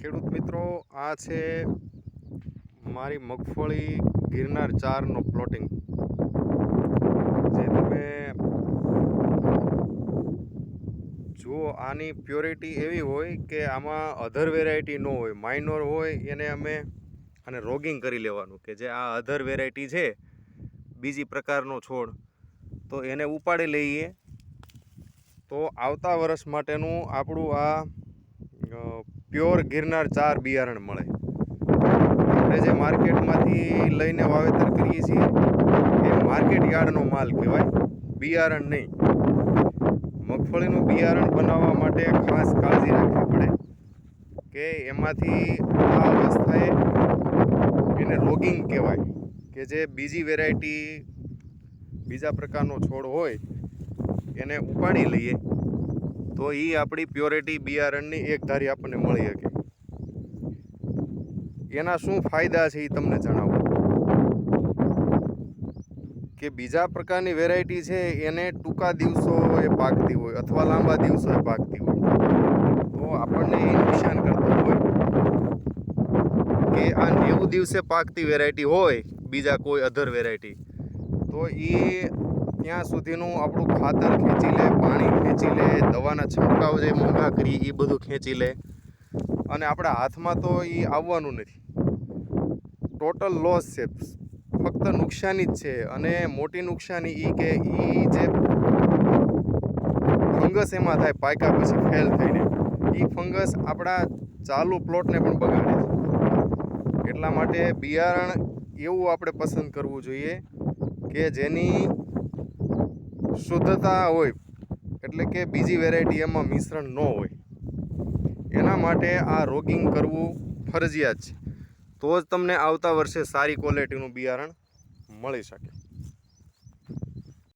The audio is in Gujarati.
ખેડૂત મિત્રો, આ છે મારી મગફળી ગિરનાર 4નો પ્લોટિંગ, જે તમે જુઓ. આની પ્યોરિટી એવી હોય કે આમાં અધર વેરાયટી ન હોય, માઇનોર હોય. એને અમે અને રોગિંગ કરી લેવાનું કે જે આ અધર વેરાયટી છે, બીજી પ્રકારનો છોડ, તો એને ઉપાડી લઈએ તો આવતા વર્ષ માટેનું આપણું આ પ્યોર ગિરનાર 4 બિયારણ મળે. આપણે જે માર્કેટમાંથી લઈને વાવેતર કરીએ છીએ એ માર્કેટ યાર્ડનો માલ કહેવાય, બિયારણ નહીં. મગફળીનું બિયારણ બનાવવા માટે ખાસ કાળજી રાખવી પડે કે એમાંથી આ અવસ્થાએ એને રોગિંગ કહેવાય કે જે બીજી વેરાયટી, બીજા પ્રકારનો છોડ હોય એને ઉપાડી લઈએ તો એ આપણી પ્યોરિટી બિયારણની એક ધારી આપણને મળી શકે. એના શું ફાયદા છે એ તમને જણાવું કે બીજા પ્રકારની વેરાયટી છે એને ટૂંકા દિવસોએ પાકતી હોય અથવા લાંબા દિવસોએ પાકતી હોય, તો આપણને એ નુકસાન કરતું હોય કે આ 90 દિવસે પાકતી વેરાયટી હોય બીજા કોઈ અધર વેરાયટી, તો એ ત્યાં સુધીનું આપણું ખાતર ખેંચી લે, પાણી ખેંચી લે, દવાના છંટકાવ જે મોંઘા કરીએ એ બધું ખેંચી લે, અને આપણા હાથમાં તો એ આવવાનું નથી. ટોટલ લોસ છે, ફક્ત નુકસાની જ છે. અને મોટી નુકસાની એ કે એ જે ફંગસ એમાં થાય પાક્યા પછી ફેલ થઈને, એ ફંગસ આપણા ચાલુ પ્લોટને પણ બગાડે છે. એટલા માટે બિયારણ એવું આપણે પસંદ કરવું જોઈએ કે જેની શુદ્ધતા હોય, એટલે કે બીજી વેરાયટી એમાં મિશ્રણ ન હોય. એના માટે આ રોગિંગ કરવું ફરજિયાત છે, તો જ તમને આવતા વર્ષે સારી ક્વોલિટીનું બિયારણ મળી શકે.